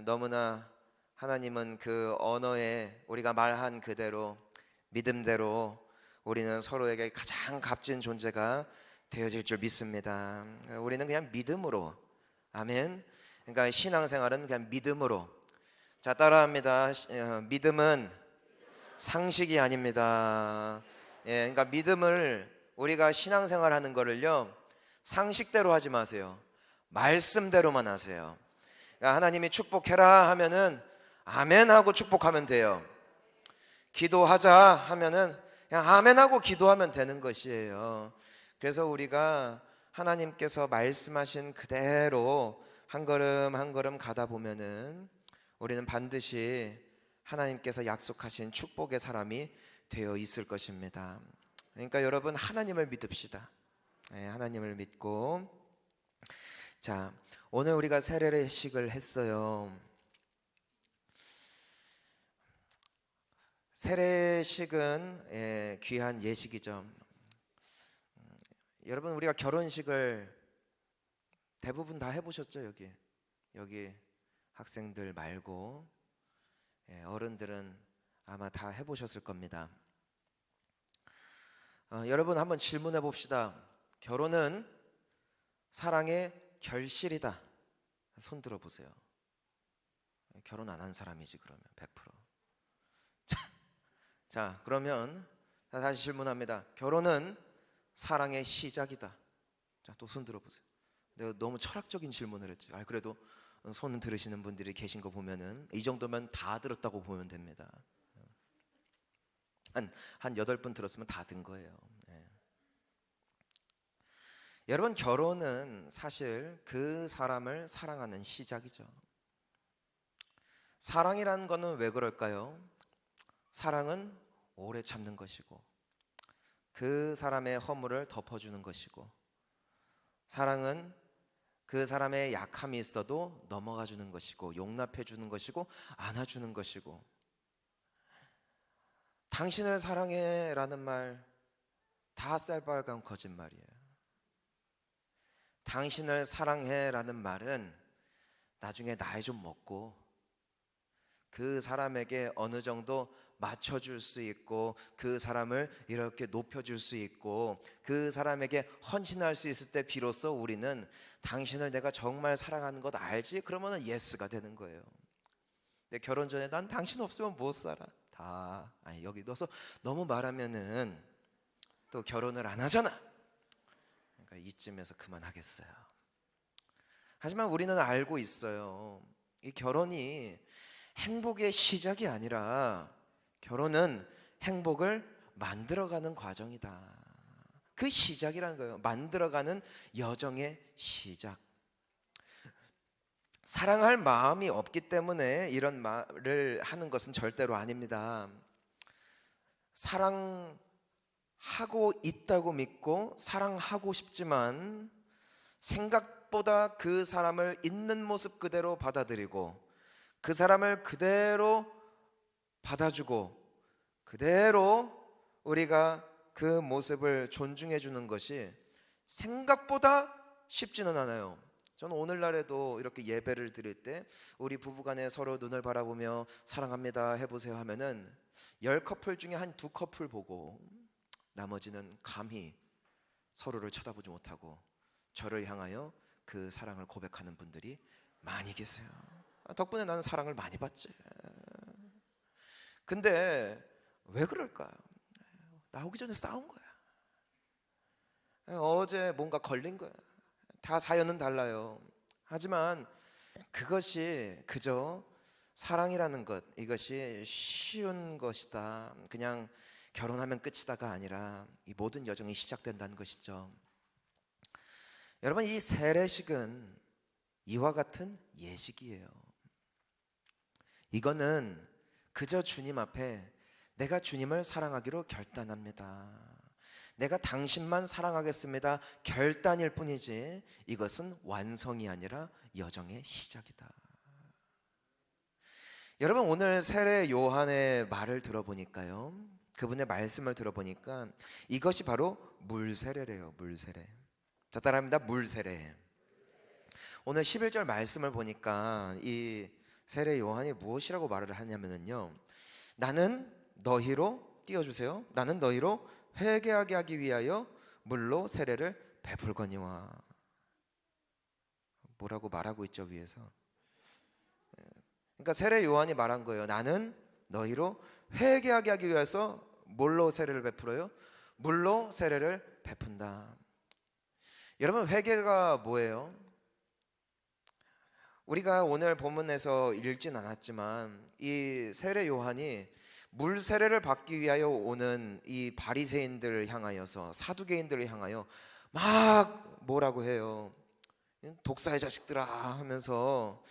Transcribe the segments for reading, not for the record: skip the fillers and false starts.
너무나 하나님은 그 언어에 우리가 말한 그대로 믿음대로 우리는 서로에게 가장 값진 존재가 되어질 줄 믿습니다. 우리는 그냥 믿음으로, 아멘. 그러니까 신앙생활은 그냥 믿음으로. 자, 따라합니다. 믿음은 상식이 아닙니다. 그러니까 믿음을 우리가 신앙생활하는 거를요, 상식대로 하지 마세요. 말씀대로만 하세요. 그러니까 하나님이 축복해라 하면은 아멘 하고 축복하면 돼요. 기도하자 하면은 그냥 아멘 하고 기도하면 되는 것이에요. 그래서 우리가 하나님께서 말씀하신 그대로 한 걸음 한 걸음 가다 보면은 우리는 반드시 하나님께서 약속하신 축복의 사람이 되어 있을 것입니다. 그러니까 여러분, 하나님을 믿읍시다. 하나님을 믿고. 자, 오늘 우리가 세례식을 했어요. 세례식은 귀한 예식이죠. 여러분, 우리가 결혼식을 대부분 다 해보셨죠? 여기 학생들 말고 어른들은 아마 다 해보셨을 겁니다. 여러분, 한번 질문해 봅시다. 결혼은 사랑의 결실이다. 손 들어보세요. 결혼 안 한 사람이지 그러면 100%. 자, 그러면 다시 질문합니다. 결혼은 사랑의 시작이다. 자, 또 손 들어보세요. 내가 너무 철학적인 질문을 했지. 그래도 손 들으시는 분들이 계신 거 보면은 이 정도면 다 들었다고 보면 됩니다. 한 8분 들었으면 다 든 거예요. 여러분, 결혼은 사실 그 사람을 사랑하는 시작이죠. 사랑이라는 거는 왜 그럴까요? 사랑은 오래 참는 것이고 그 사람의 허물을 덮어주는 것이고 사랑은 그 사람의 약함이 있어도 넘어가 주는 것이고 용납해 주는 것이고 안아주는 것이고 당신을 사랑해 라는 말 다 쌀빨간 거짓말이에요. 당신을 사랑해 라는 말은 나중에 나이 좀 먹고 그 사람에게 어느 정도 맞춰줄 수 있고 그 사람을 이렇게 높여줄 수 있고 그 사람에게 헌신할 수 있을 때 비로소 우리는 당신을 내가 정말 사랑하는 것 알지? 그러면 예스가 되는 거예요. 근데 결혼 전에 난 당신 없으면 못 살아 여기 넣어서 너무 말하면은 또 결혼을 안 하잖아. 그러니까 이쯤에서 그만하겠어요. 하지만 우리는 알고 있어요. 이 결혼이 행복의 시작이 아니라 결혼은 행복을 만들어가는 과정이다. 그 시작이라는 거예요. 만들어가는 여정의 시작. 사랑할 마음이 없기 때문에 이런 말을 하는 것은 절대로 아닙니다. 사랑하고 있다고 믿고 사랑하고 싶지만 생각보다 그 사람을 있는 모습 그대로 받아들이고 그 사람을 그대로 받아주고 그대로 우리가 그 모습을 존중해 주는 것이 생각보다 쉽지는 않아요. 저는 오늘날에도 이렇게 예배를 드릴 때 우리 부부간에 서로 눈을 바라보며 사랑합니다 해보세요 하면은 10커플 중에 한 2커플 보고 나머지는 감히 서로를 쳐다보지 못하고 저를 향하여 그 사랑을 고백하는 분들이 많이 계세요. 덕분에 나는 사랑을 많이 받지. 근데 왜 그럴까요? 나오기 전에 싸운 거야. 어제 뭔가 걸린 거야. 다 사연은 달라요. 하지만 그것이 그저 사랑이라는 것, 이것이 쉬운 것이다, 그냥 결혼하면 끝이다가 아니라 이 모든 여정이 시작된다는 것이죠. 여러분, 이 세례식은 이와 같은 예식이에요. 이거는 그저 주님 앞에 내가 주님을 사랑하기로 결단합니다, 내가 당신만 사랑하겠습니다 결단일 뿐이지 이것은 완성이 아니라 여정의 시작이다. 여러분, 오늘 세례 요한의 말을 들어보니까요, 그분의 말씀을 들어보니까 이것이 바로 물세례래요. 물세례. 자, 따라합니다. 물세례. 오늘 11절 말씀을 보니까 이 세례 요한이 무엇이라고 말을 하냐면요, 나는 너희로, 띄워주세요, 나는 너희로 회개하게 하기 위하여 물로 세례를 베풀거니와. 뭐라고 말하고 있죠, 위에서. 그러니까 세례 요한이 말한 거예요. 나는 너희로 회개하게 하기 위해서 뭘로 세례를 베풀어요? 물로 세례를 베푼다. 여러분, 회개가 뭐예요? 우리가 오늘 본문에서 읽진 않았지만 이 세례 요한이 물 세례를 받기 위하여 오는 이 바리새인들을 향하여서, 사두개인들을 향하여 막 뭐라고 해요? 독사의 자식들아 하면서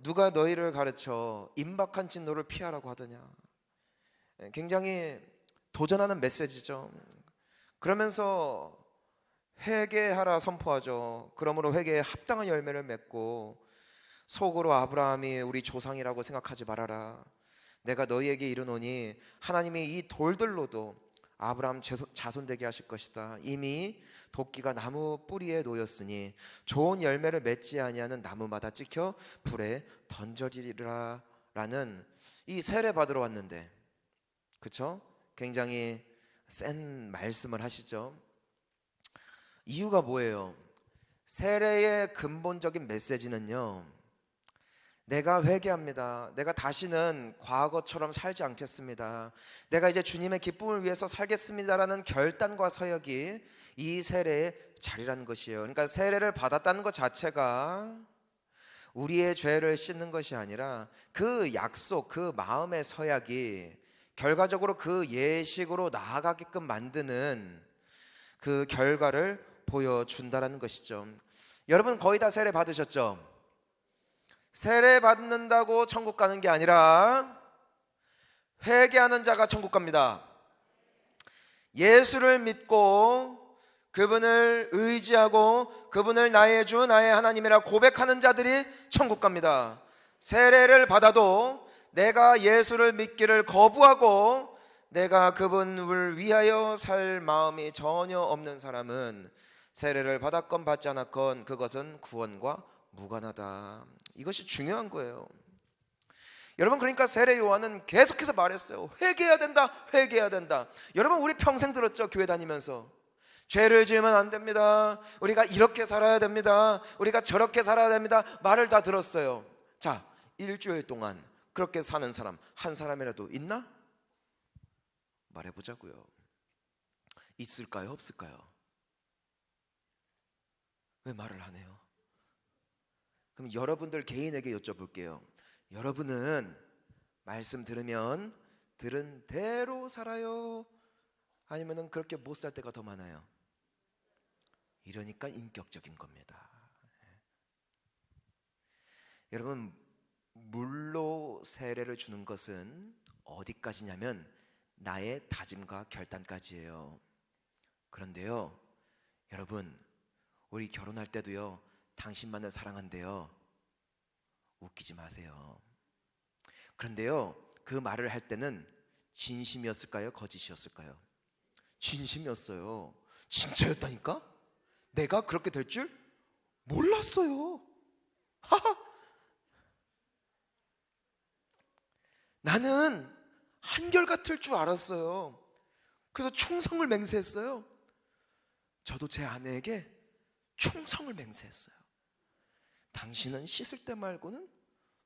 누가 너희를 가르쳐 임박한 진노를 피하라고 하더냐. 굉장히 도전하는 메시지죠. 그러면서 회개하라 선포하죠. 그러므로 회개에 합당한 열매를 맺고 속으로 아브라함이 우리 조상이라고 생각하지 말아라. 내가 너희에게 이르노니 하나님이 이 돌들로도 아브라함 자손 되게 하실 것이다. 이미 도끼가 나무 뿌리에 놓였으니 좋은 열매를 맺지 아니하는 나무마다 찍혀 불에 던져지리라 라는 이 세례 받으러 왔는데, 그쵸? 굉장히 센 말씀을 하시죠. 이유가 뭐예요? 세례의 근본적인 메시지는요, 내가 회개합니다. 내가 다시는 과거처럼 살지 않겠습니다. 내가 이제 주님의 기쁨을 위해서 살겠습니다라는 결단과 서약이 이 세례의 자리라는 것이에요. 그러니까 세례를 받았다는 것 자체가 우리의 죄를 씻는 것이 아니라 그 약속, 그 마음의 서약이 결과적으로 그 예식으로 나아가게끔 만드는 그 결과를 보여준다라는 것이죠. 여러분, 거의 다 세례 받으셨죠? 세례 받는다고 천국 가는 게 아니라 회개하는 자가 천국 갑니다. 예수를 믿고 그분을 의지하고 그분을 나의 주 나의 하나님이라 고백하는 자들이 천국 갑니다. 세례를 받아도 내가 예수를 믿기를 거부하고 내가 그분을 위하여 살 마음이 전혀 없는 사람은 세례를 받았건 받지 않았건 그것은 구원과 무관하다. 이것이 중요한 거예요. 여러분, 그러니까 세례 요한은 계속해서 말했어요. 회개해야 된다, 회개해야 된다. 여러분, 우리 평생 들었죠? 교회 다니면서 죄를 지으면 안 됩니다, 우리가 이렇게 살아야 됩니다, 우리가 저렇게 살아야 됩니다, 말을 다 들었어요. 자, 일주일 동안 그렇게 사는 사람 한 사람이라도 있나? 말해보자고요. 있을까요, 없을까요? 왜 말을 안 해요? 그럼 여러분들 개인에게 여쭤볼게요. 여러분은 말씀 들으면 들은 대로 살아요? 아니면 그렇게 못 살 때가 더 많아요? 이러니까 인격적인 겁니다. 여러분, 물로 세례를 주는 것은 어디까지냐면 나의 다짐과 결단까지예요. 그런데요, 여러분, 우리 결혼할 때도요, 당신만을 사랑한대요. 웃기지 마세요. 그런데요, 그 말을 할 때는 진심이었을까요, 거짓이었을까요? 진심이었어요. 진짜였다니까? 내가 그렇게 될 줄 몰랐어요. 하하. 나는 한결같을 줄 알았어요. 그래서 충성을 맹세했어요. 저도 제 아내에게 충성을 맹세했어요. 당신은 씻을 때 말고는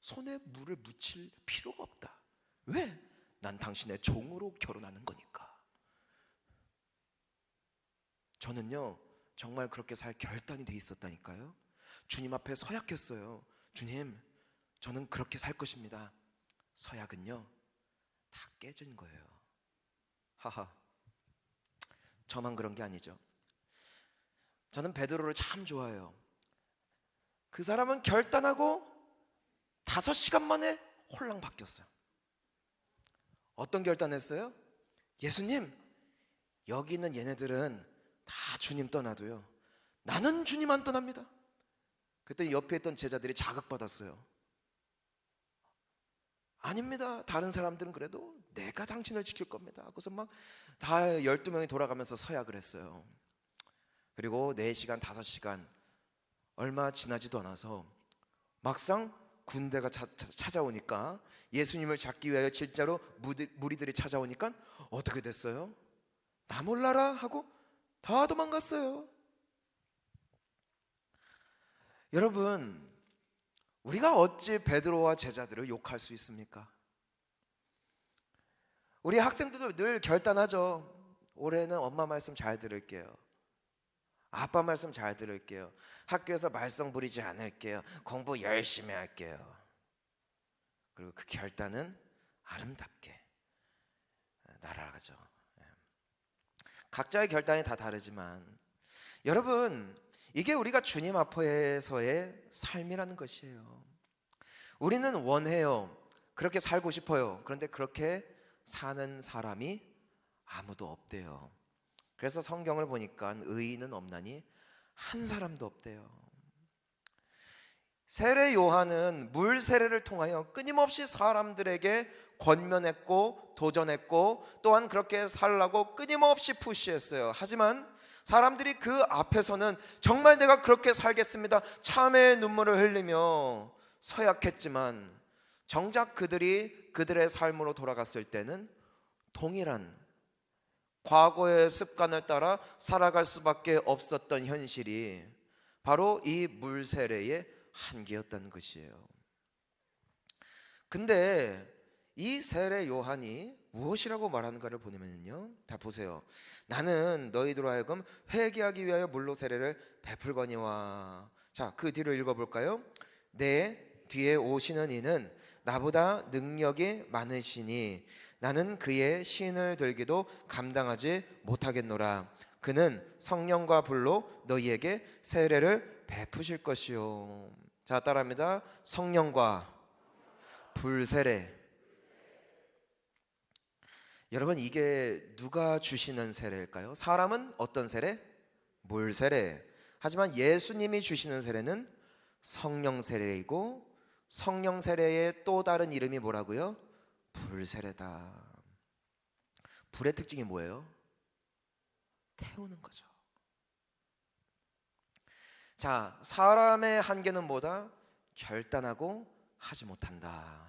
손에 물을 묻힐 필요가 없다. 왜? 난 당신의 종으로 결혼하는 거니까. 저는요, 정말 그렇게 살 결단이 돼 있었다니까요. 주님 앞에 서약했어요. 주님, 저는 그렇게 살 것입니다. 서약은요, 다 깨진 거예요. 하하. 저만 그런 게 아니죠. 저는 베드로를 참 좋아해요. 그 사람은 결단하고 5시간 만에 홀랑 바뀌었어요. 어떤 결단했어요? 예수님, 여기 있는 얘네들은 다 주님 떠나도요, 나는 주님 안 떠납니다. 그때 옆에 있던 제자들이 자극받았어요. 아닙니다, 다른 사람들은 그래도 내가 당신을 지킬 겁니다. 그래서 막 다 12명이 돌아가면서 서약을 했어요. 그리고 4시간 5시간 얼마 지나지도 않아서 막상 군대가 찾아오니까, 예수님을 잡기 위하여 진짜로 무리들이 찾아오니까 어떻게 됐어요? 나 몰라라 하고 다 도망갔어요. 여러분, 우리가 어찌 베드로와 제자들을 욕할 수 있습니까? 우리 학생들도 늘 결단하죠. 올해는 엄마 말씀 잘 들을게요. 아빠 말씀 잘 들을게요. 학교에서 말썽 부리지 않을게요. 공부 열심히 할게요. 그리고 그 결단은 아름답게 날아가죠. 각자의 결단이 다 다르지만, 여러분, 이게 우리가 주님 앞에서의 삶이라는 것이에요. 우리는 원해요. 그렇게 살고 싶어요. 그런데 그렇게 사는 사람이 아무도 없대요. 그래서 성경을 보니까 의인은 없나니 한 사람도 없대요. 세례 요한은 물 세례를 통하여 끊임없이 사람들에게 권면했고 도전했고, 또한 그렇게 살라고 끊임없이 푸시했어요. 하지만 사람들이 그 앞에서는 정말 내가 그렇게 살겠습니다, 참회의 눈물을 흘리며 서약했지만, 정작 그들이 그들의 삶으로 돌아갔을 때는 동일한 과거의 습관을 따라 살아갈 수밖에 없었던 현실이 바로 이 물 세례의 한계였다는 것이에요. 근데 이 세례 요한이 무엇이라고 말하는가를 보면요, 다 보세요. 나는 너희들로 하여금 회개하기 위하여 물로 세례를 베풀거니와. 자, 그 뒤를 읽어볼까요? 내 뒤에 오시는 이는 나보다 능력이 많으시니 나는 그의 신을 들기도 감당하지 못하겠노라. 그는 성령과 불로 너희에게 세례를 베푸실 것이요. 자, 따라합니다. 성령과 불 세례. 여러분, 이게 누가 주시는 세례일까요? 사람은 어떤 세례? 물 세례. 하지만 예수님이 주시는 세례는 성령 세례이고, 성령 세례의 또 다른 이름이 뭐라고요? 불 세례다. 불의 특징이 뭐예요? 태우는 거죠. 자, 사람의 한계는 뭐다? 결단하고 하지 못한다.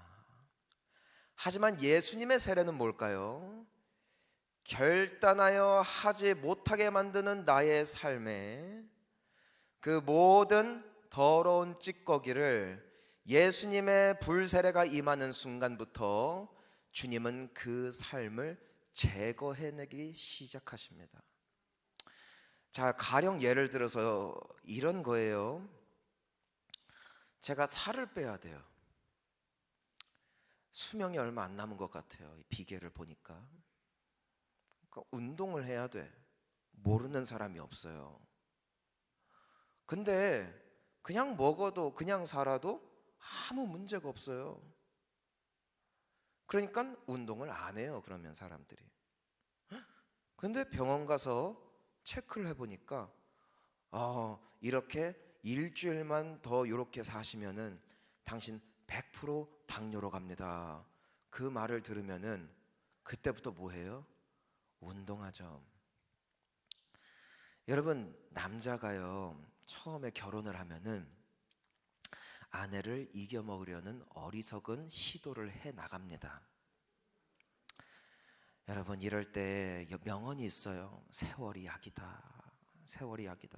하지만 예수님의 세례는 뭘까요? 결단하여 하지 못하게 만드는 나의 삶에 그 모든 더러운 찌꺼기를 예수님의 불 세례가 임하는 순간부터 주님은 그 삶을 제거해내기 시작하십니다. 자, 가령 예를 들어서 이런 거예요. 제가 살을 빼야 돼요. 수명이 얼마 안 남은 것 같아요. 이 비계를 보니까. 그러니까 운동을 해야 돼. 모르는 사람이 없어요. 근데 그냥 먹어도 그냥 살아도 아무 문제가 없어요. 그러니까 운동을 안 해요. 그러면 사람들이. 근데 병원 가서 체크를 해보니까 이렇게 일주일만 더 이렇게 사시면은 당신 100% 당뇨로 갑니다. 그 말을 들으면은 그때부터 뭐 해요? 운동하죠. 여러분, 남자가요, 처음에 결혼을 하면은 아내를 이겨먹으려는 어리석은 시도를 해 나갑니다. 여러분, 이럴 때 명언이 있어요. 세월이 약이다. 세월이 약이다.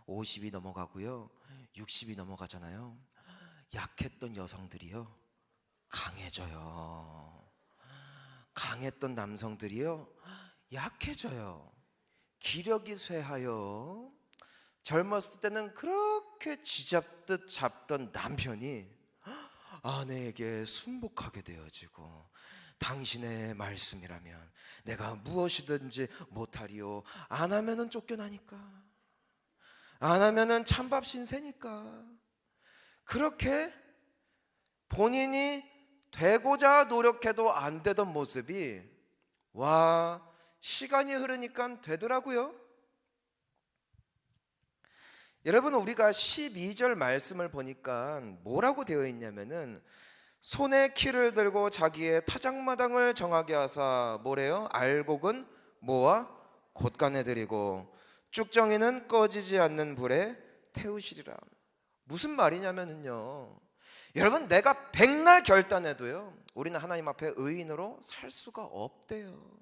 50이 넘어가고요, 60이 넘어가잖아요. 약했던 여성들이요 강해져요. 강했던 남성들이요 약해져요. 기력이 쇠하여 젊었을 때는 그렇게 쥐잡듯 잡던 남편이 아내에게 순복하게 되어지고, 당신의 말씀이라면 내가 무엇이든지 못하리요. 안 하면은 쫓겨나니까, 안 하면은 찬밥 신세니까. 그렇게 본인이 되고자 노력해도 안 되던 모습이 시간이 흐르니까 되더라고요. 여러분, 우리가 12절 말씀을 보니까 뭐라고 되어 있냐면은 손에 키를 들고 자기의 타작마당을 정하게 하사 뭐래요? 알곡은 모아 곳간에 들이고 쭉정이는 꺼지지 않는 불에 태우시리라. 무슨 말이냐면요, 여러분, 내가 백날 결단해도요, 우리는 하나님 앞에 의인으로 살 수가 없대요.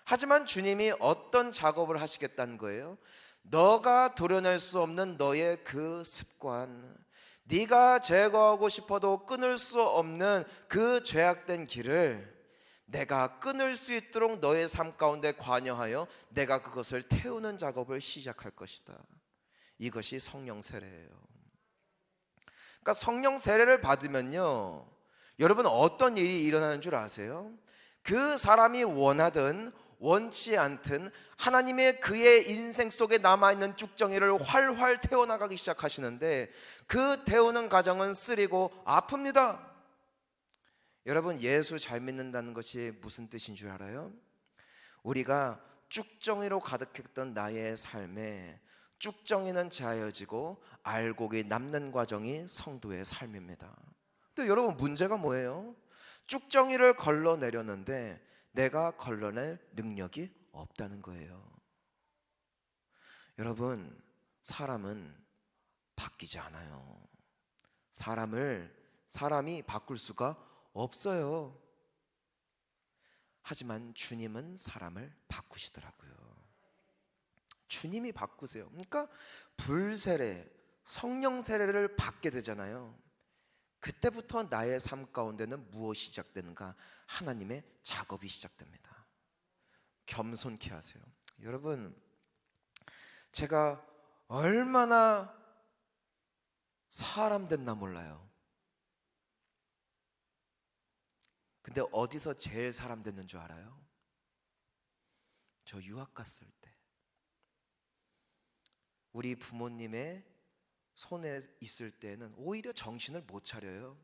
하지만 주님이 어떤 작업을 하시겠다는 거예요? 너가 도려낼 수 없는 너의 그 습관, 네가 제거하고 싶어도 끊을 수 없는 그 죄악된 길을 내가 끊을 수 있도록 너의 삶 가운데 관여하여 내가 그것을 태우는 작업을 시작할 것이다. 이것이 성령 세례예요. 그러니까 성령 세례를 받으면요, 여러분 어떤 일이 일어나는 줄 아세요? 그 사람이 원하든 원치 않든 하나님의 그의 인생 속에 남아있는 쭉정이를 활활 태워나가기 시작하시는데, 그 태우는 과정은 쓰리고 아픕니다. 여러분, 예수 잘 믿는다는 것이 무슨 뜻인 줄 알아요? 우리가 쭉정이로 가득했던 나의 삶에 쭉정이는 자여지고 알곡이 남는 과정이 성도의 삶입니다. 근데 여러분, 문제가 뭐예요? 쭉정이를 걸러내려는데 내가 걸러낼 능력이 없다는 거예요. 여러분, 사람은 바뀌지 않아요. 사람이 바꿀 수가 없어요. 하지만 주님은 사람을 바꾸시더라고요. 주님이 바꾸세요. 그러니까 불세례, 성령 세례를 받게 되잖아요. 그때부터 나의 삶 가운데는 무엇이 시작되는가? 하나님의 작업이 시작됩니다. 겸손케 하세요. 여러분, 제가 얼마나 사람 됐나 몰라요. 근데 어디서 제일 사람 됐는 줄 알아요? 저 유학 갔을 때 우리 부모님의 손에 있을 때는 오히려 정신을 못 차려요.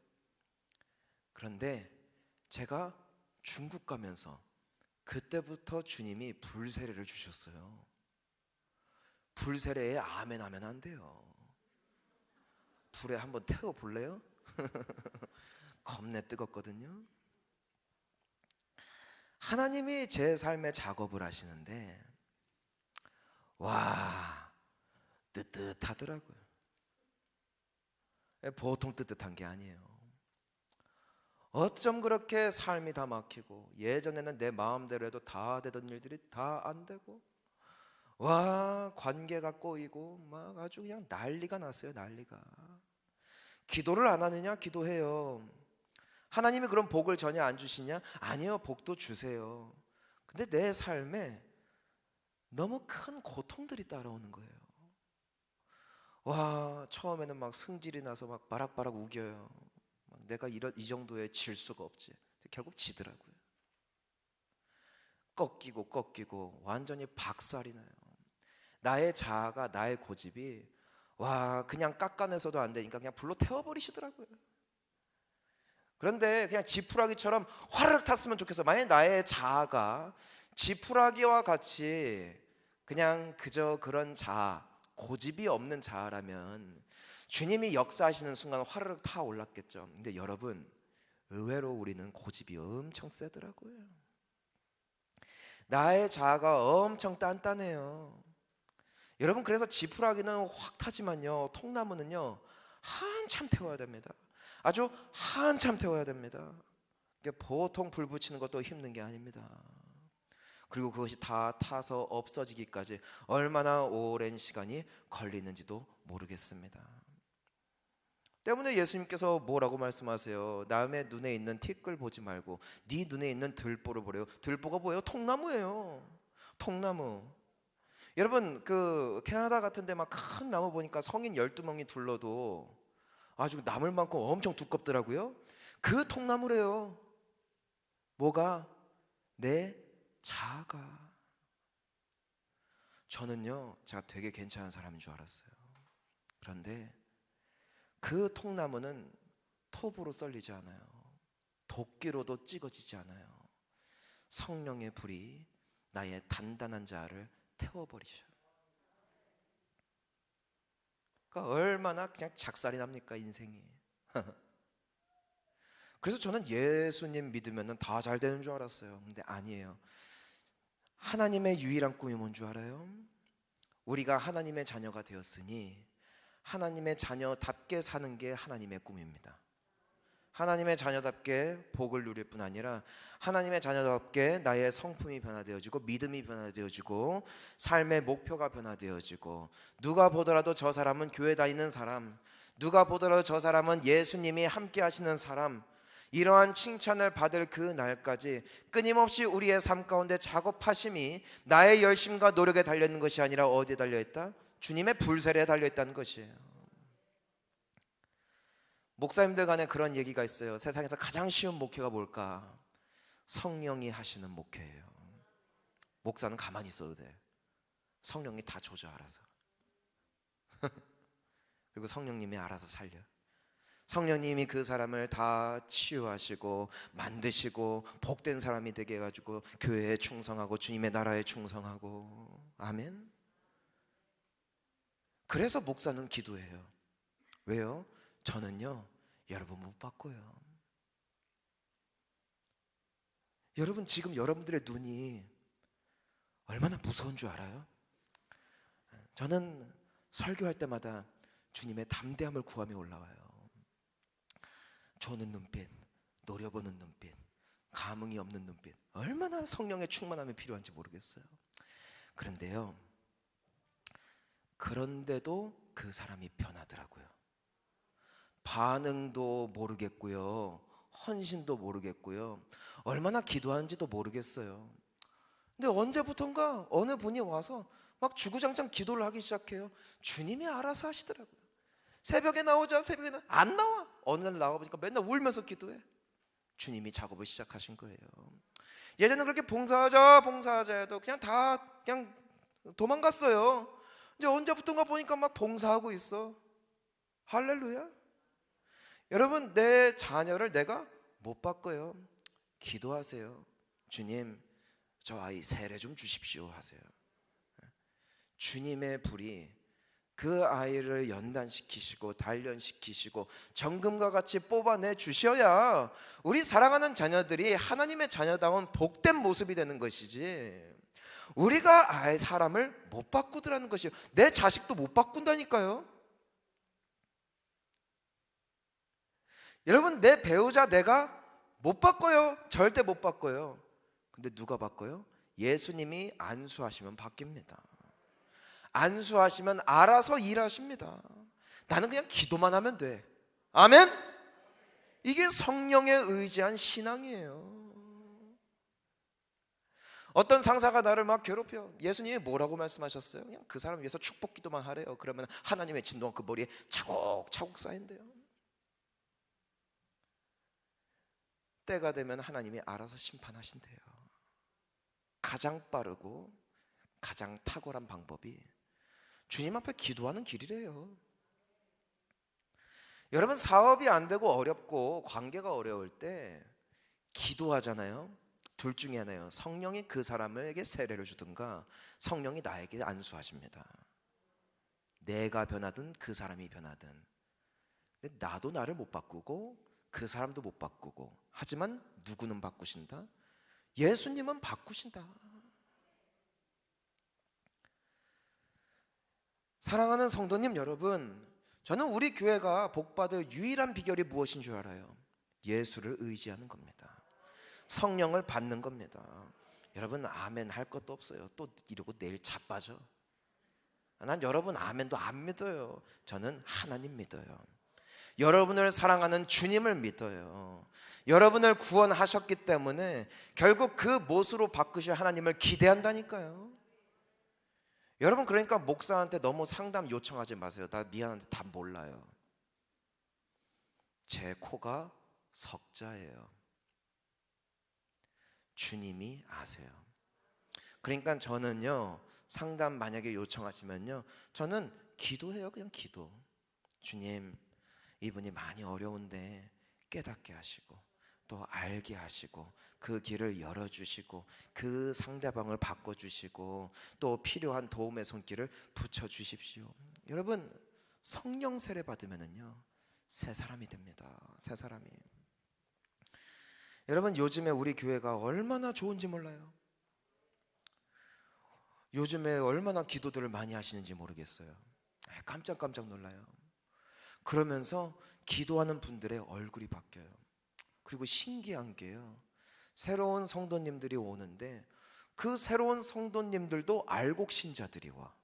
그런데 제가 중국 가면서 그때부터 주님이 불세례를 주셨어요. 불세례에 아멘 하면 안 돼요. 불에 한번 태워 볼래요? 겁내 뜨겁거든요. 하나님이 제 삶에 작업을 하시는데 와, 뜨뜻하더라고요. 보통 뜨뜻한 게 아니에요. 어쩜 그렇게 삶이 다 막히고, 예전에는 내 마음대로 해도 다 되던 일들이 다 안 되고, 와, 관계가 꼬이고 막 아주 그냥 난리가 났어요. 난리가. 기도를 안 하느냐? 기도해요. 하나님이 그런 복을 전혀 안 주시냐? 아니요, 복도 주세요. 근데 내 삶에 너무 큰 고통들이 따라오는 거예요. 와, 처음에는 막 승질이 나서 막 바락바락 우겨요. 내가 이 정도의 질 수가 없지. 결국 지더라고요. 꺾이고 완전히 박살이 나요. 나의 자아가, 나의 고집이 와, 그냥 깎아내서도 안 되니까 그냥 불로 태워버리시더라고요. 그런데 그냥 지푸라기처럼 화르륵 탔으면 좋겠어. 만약에 나의 자아가 지푸라기와 같이 그냥 그저 그런 자아, 고집이 없는 자아라면 주님이 역사하시는 순간 화르륵 타 올랐겠죠. 근데 여러분, 의외로 우리는 고집이 엄청 세더라고요. 나의 자아가 엄청 단단해요. 여러분, 그래서 지푸라기는 확 타지만요, 통나무는요 한참 태워야 됩니다. 아주 한참 태워야 됩니다. 보통 불 붙이는 것도 힘든 게 아닙니다. 그리고 그것이 다 타서 없어지기까지 얼마나 오랜 시간이 걸리는지도 모르겠습니다. 때문에 예수님께서 뭐라고 말씀하세요? 남의 눈에 있는 티끌 보지 말고 네 눈에 있는 들보를 보래요. 들보가 뭐예요? 통나무예요. 통나무. 여러분, 그 캐나다 같은 데 막 큰 나무 보니까 성인 12명이 둘러도 아주 나물 많고 엄청 두껍더라고요. 그 통나무래요. 뭐가? 내 자아가. 저는요, 제가 되게 괜찮은 사람인 줄 알았어요. 그런데 그 통나무는 톱으로 썰리지 않아요. 도끼로도 찍어지지 않아요. 성령의 불이 나의 단단한 자아를 태워버리죠. 그러니까 얼마나 그냥 작살이 납니까, 인생이. 그래서 저는 예수님 믿으면 다 잘 되는 줄 알았어요. 근데 아니에요. 하나님의 유일한 꿈이 뭔 줄 알아요? 우리가 하나님의 자녀가 되었으니 하나님의 자녀답게 사는 게 하나님의 꿈입니다. 하나님의 자녀답게 복을 누릴 뿐 아니라 하나님의 자녀답게 나의 성품이 변화되어지고 믿음이 변화되어지고 삶의 목표가 변화되어지고, 누가 보더라도 저 사람은 교회 다니는 사람, 누가 보더라도 저 사람은 예수님이 함께 하시는 사람, 이러한 칭찬을 받을 그 날까지 끊임없이 우리의 삶 가운데 작업하심이 나의 열심과 노력에 달려있는 것이 아니라 어디에 달려있다? 주님의 불세례에 달려있다는 것이에요. 목사님들 간에 그런 얘기가 있어요. 세상에서 가장 쉬운 목회가 뭘까? 성령이 하시는 목회예요. 목사는 가만히 있어도 돼. 성령이 다 조져 알아서. 그리고 성령님이 알아서 살려. 성령님이 그 사람을 다 치유하시고 만드시고 복된 사람이 되게 해가지고 교회에 충성하고 주님의 나라에 충성하고. 아멘. 그래서 목사는 기도해요. 왜요? 저는요, 여러분 못 바꿔요. 여러분, 지금 여러분들의 눈이 얼마나 무서운 줄 알아요? 저는 설교할 때마다 주님의 담대함을 구하며 올라와요. 조는 눈빛, 노려보는 눈빛, 감흥이 없는 눈빛, 얼마나 성령의 충만함이 필요한지 모르겠어요. 그런데도 그 사람이 변하더라고요. 반응도 모르겠고요, 헌신도 모르겠고요, 얼마나 기도하는지도 모르겠어요. 근데 언제부턴가 어느 분이 와서 막 주구장창 기도를 하기 시작해요. 주님이 알아서 하시더라고요. 새벽에 나오자, 새벽에 안 나와. 어느 날 나와보니까 맨날 울면서 기도해. 주님이 작업을 시작하신 거예요. 예전에 그렇게 봉사하자 해도 그냥 도망갔어요. 이제 언제부턴가 보니까 막 봉사하고 있어. 할렐루야. 여러분, 내 자녀를 내가 못 바꿔요. 기도하세요. 주님, 저 아이 세례 좀 주십시오 하세요. 주님의 불이 그 아이를 연단시키시고 단련시키시고 정금과 같이 뽑아내 주셔야 우리 사랑하는 자녀들이 하나님의 자녀다운 복된 모습이 되는 것이지, 우리가 아예 사람을 못 바꾸더라는 것이에요. 내 자식도 못 바꾼다니까요. 여러분, 내 배우자 내가 못 바꿔요. 절대 못 바꿔요. 근데 누가 바꿔요? 예수님이 안수하시면 바뀝니다. 안수하시면 알아서 일하십니다. 나는 그냥 기도만 하면 돼. 아멘? 이게 성령에 의지한 신앙이에요. 어떤 상사가 나를 막 괴롭혀. 예수님이 뭐라고 말씀하셨어요? 그냥 그 사람 위해서 축복 기도만 하래요. 그러면 하나님의 진동은 그 머리에 차곡차곡 쌓인대요. 때가 되면 하나님이 알아서 심판하신대요. 가장 빠르고 가장 탁월한 방법이 주님 앞에 기도하는 길이래요. 여러분, 사업이 안 되고 어렵고 관계가 어려울 때 기도하잖아요. 둘 중에 하나예요. 성령이 그 사람에게 세례를 주든가 성령이 나에게 안수하십니다. 내가 변하든 그 사람이 변하든. 근데 나도 나를 못 바꾸고 그 사람도 못 바꾸고, 하지만 누구는 바꾸신다? 예수님은 바꾸신다. 사랑하는 성도님 여러분, 저는 우리 교회가 복받을 유일한 비결이 무엇인 줄 알아요? 예수를 의지하는 겁니다. 성령을 받는 겁니다. 여러분, 아멘 할 것도 없어요. 또 이러고 내일 자빠져. 난 여러분 아멘도 안 믿어요. 저는 하나님 믿어요. 여러분을 사랑하는 주님을 믿어요. 여러분을 구원하셨기 때문에 결국 그 못으로 바꾸실 하나님을 기대한다니까요. 여러분, 그러니까 목사한테 너무 상담 요청하지 마세요. 나 미안한데 다 몰라요. 제 코가 석자예요. 주님이 아세요. 그러니까 저는요, 상담 만약에 요청하시면요, 저는 기도해요. 그냥 기도. 주님, 이분이 많이 어려운데 깨닫게 하시고 또 알게 하시고 그 길을 열어주시고 그 상대방을 바꿔주시고 또 필요한 도움의 손길을 붙여주십시오. 여러분, 성령 세례 받으면은요, 새 사람이 됩니다. 새 사람이. 여러분, 요즘에 우리 교회가 얼마나 좋은지 몰라요. 요즘에 얼마나 기도들을 많이 하시는지 모르겠어요. 깜짝깜짝 놀라요. 그러면서 기도하는 분들의 얼굴이 바뀌어요. 그리고 신기한 게요, 새로운 성도님들이 오는데 그 새로운 성도님들도 알곡 신자들이 와.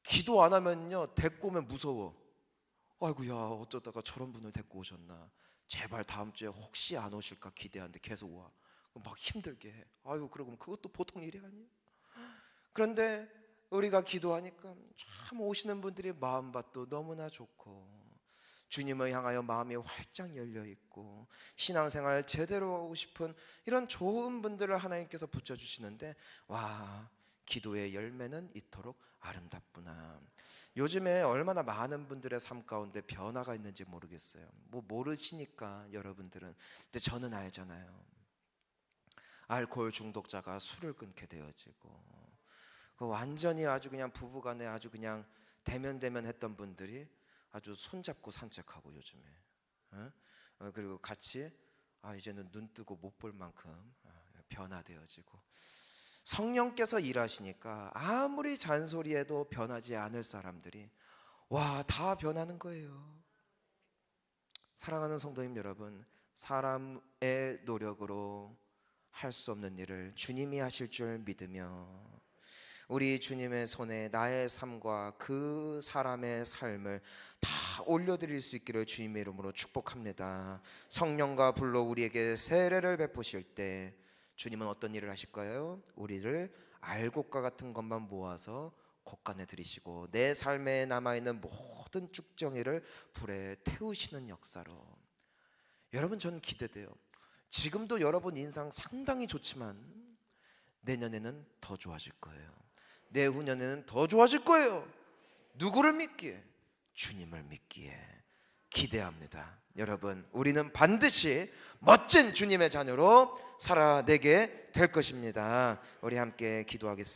기도 안 하면요, 데리고 오면 무서워. 아이고야, 어쩌다가 저런 분을 데리고 오셨나, 제발 다음 주에 혹시 안 오실까 기대하는데 계속 와. 막 힘들게 해. 아이고, 그러면 그것도 보통 일이 아니에요. 그런데 우리가 기도하니까 참 오시는 분들이 마음밭도 너무나 좋고 주님을 향하여 마음이 활짝 열려 있고 신앙생활 제대로 하고 싶은 이런 좋은 분들을 하나님께서 붙여주시는데, 와, 기도의 열매는 이토록 아름답구나. 요즘에 얼마나 많은 분들의 삶 가운데 변화가 있는지 모르겠어요. 뭐 모르시니까 여러분들은. 근데 저는 알잖아요. 알코올 중독자가 술을 끊게 되어지고, 그 완전히 아주 그냥 부부간에 아주 그냥 대면 했던 분들이 아주 손잡고 산책하고 요즘에, 어? 그리고 같이 이제는 눈 뜨고 못 볼 만큼 변화되어지고, 성령께서 일하시니까 아무리 잔소리해도 변하지 않을 사람들이 와, 다 변하는 거예요. 사랑하는 성도님 여러분, 사람의 노력으로 할 수 없는 일을 주님이 하실 줄 믿으며 우리 주님의 손에 나의 삶과 그 사람의 삶을 다 올려드릴 수 있기를 주님의 이름으로 축복합니다. 성령과 불로 우리에게 세례를 베푸실 때 주님은 어떤 일을 하실까요? 우리를 알곡과 같은 것만 모아서 곳간에 들이시고 내 삶에 남아있는 모든 쭉정이를 불에 태우시는 역사로. 여러분, 전 기대돼요. 지금도 여러분 인상 상당히 좋지만 내년에는 더 좋아질 거예요. 내후년에는 더 좋아질 거예요. 누구를 믿기에? 주님을 믿기에. 기대합니다. 여러분, 우리는 반드시 멋진 주님의 자녀로 살아내게 될 것입니다. 우리 함께 기도하겠습니다.